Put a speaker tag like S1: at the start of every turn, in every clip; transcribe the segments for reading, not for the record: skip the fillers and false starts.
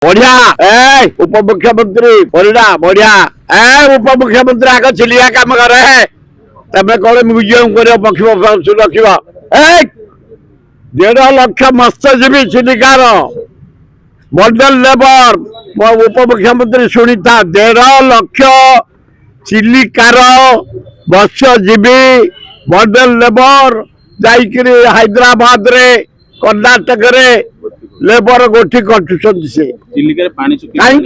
S1: बढ़िया उपमुख्यमंत्री बढ़िया बढ़िया उपमुख्यमंत्री आग चिलिया काम करे तमें कौन म्यूजियम कर पक्षी रख 1.5 लाख मत्स्यजीवी चिलिकार मॉडल लेबर उपमुख्यमंत्री शुणी था 1.5 लाख चिलिकार मत्स्यजीवी मॉडल लेबर जाइकरी हैदराबाद रे कर्णाटक रे लेबर गोठी कटुंट से कहीं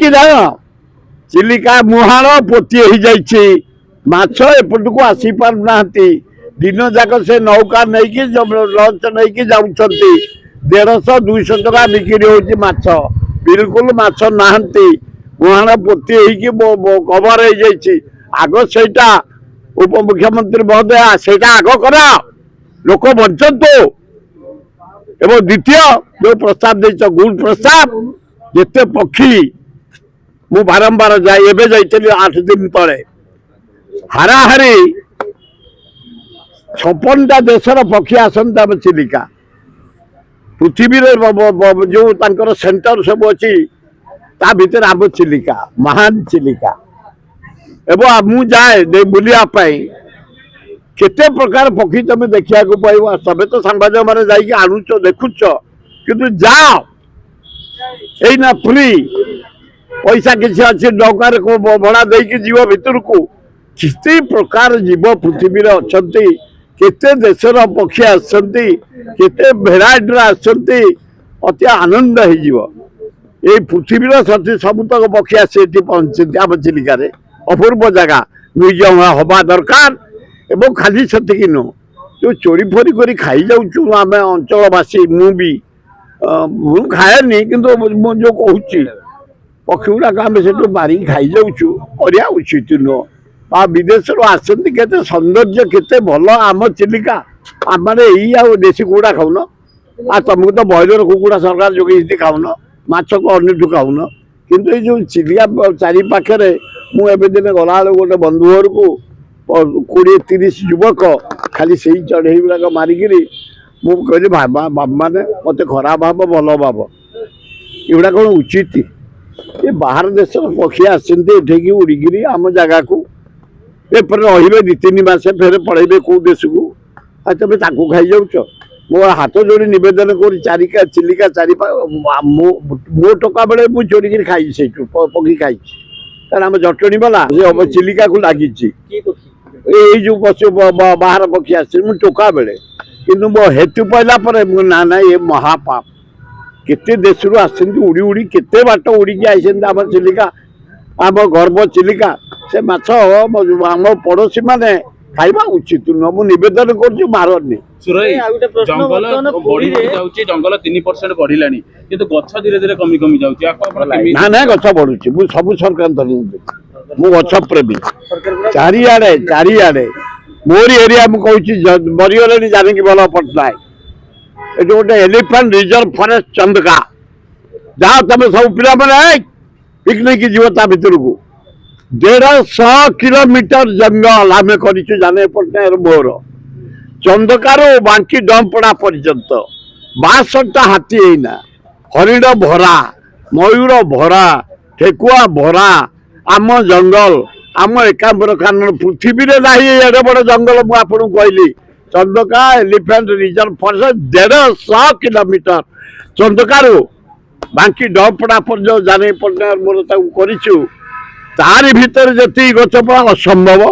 S1: चिलिका मुहाण पोती हो जाइए माछ एपट को आसी पारना दिन जाक से नौका नहीं लंच नहीं जाऊँ 150-200 टका बिक्री हो माछ बिल्कुल माछ ना मुहाण पोती हो कवर हो जाइए आग से उपमुख्यमंत्री महोदय से आग करा लोक बंचतु एवं द्वितीय जो प्रस्ताव देच गुड प्रस्ताव जिते पक्षी मु बारंबार जाए 8 दिन तले हाराहारी 56टा देशर पक्षी आसंता चिलिका पृथ्वी जो तांकर सेंटर सब अच्छी ता भीतर आम चिलिका महान चिलिका एवं मु जाए बुलापी केते प्रकार पक्षी तुम देखा पाइब तबे तो सांबादिक मैंने जाइए आणुच देखुच किंतु जाओ यही फ्री पैसा किसी अच्छे नौकार को भड़ा देकी जीव भितर को किते प्रकार जीव पृथ्वी अच्छा केते देशर पक्षी आते भेराइटर अति आनंद हो पृथ्वी सती सबुतक पक्षी आसी पहुंचती आम चिलिकार अपूर्व जगह म्यूजियम हवा दरकार एवं खाली सेतिक नु जो चोरी फोरी करी खाई जाऊँ आम अंचलवासी मु खाएनी किंतु जो कहूँ पक्षी गुड़ाक आम से मारिक खाई जाऊँ उचित नुह विदेश आसती के सौंदर्य केते भल आम चिलिका आम देशी कुकुड़ा खाऊन तुमको तो ब्रॉयलर कुकुड़ा सरकार जोगे खाऊन माछ को अन्यठू खाऊन किंतु जो चिलिका चारिपाखे मुझे दिन गला गोटे बंधु घर को 20-30 युवक खाली से चढ़ई गुड़ाक मारिकी मुझे माने मत खराब भाव भल भाव एगुड़ा कौन उचित ये बाहर देश पक्षी आसठी उड़िकी आम जगह को रे 2-3 मास फेर पड़े कौ देश को तुम ताकू खाई जाऊच मो हाथ जोड़ी नवेदन कर चारिका चिलिका चारि मो टका बेले मुझे चोरी खाई से पक्षी खाई कारण आम जटणी वाला चिलिका को लगी जो पशु बाहर पक्षी आस टोका बेले किंतु मो हेतु पाइला ना ना ये महापाप केते देश उड़ी उड़ी केते बाट उड़ीकी आई आम चिलिका आम गर्व चिलिका से माछ आम पड़ोशी माने खाइबा उचित नुह मु नवेदन कर मारनी
S2: जंगल 3% बढ़िलानी किंतु गछ धीरे धीरे कमी कमी जाउची
S1: ना ना गछ बढ़ुची मु सब सरकार मु गछ प्रेमी चारिआडे मोरी एरिया मु कहूँ मरीगले जानकी भल पट्टनायक ये गोटे एलिफेंट रिजर्व फॉरेस्ट चंदका जहाँ तुम सब पे पिकनिक जीव भितर को 150 किलोमीटर जंगल आम कर जाने पट्टनायक मोर चंदकार बांकी डंपड़ा पर्यंत 62टा हाथी होना हरिण भरा मयूर भरा ठेकुआ भरा आम जंगल आम एकांबर कानून पृथ्वी में ना एडे बड़ जंगल मुझे कहली Chandaka elephant reserve forest 150 kilometre चंदकार बांकी डंपड़ा पर्यंत जाने पट्टनायक मोर तारी भितर जी गछ असंभव।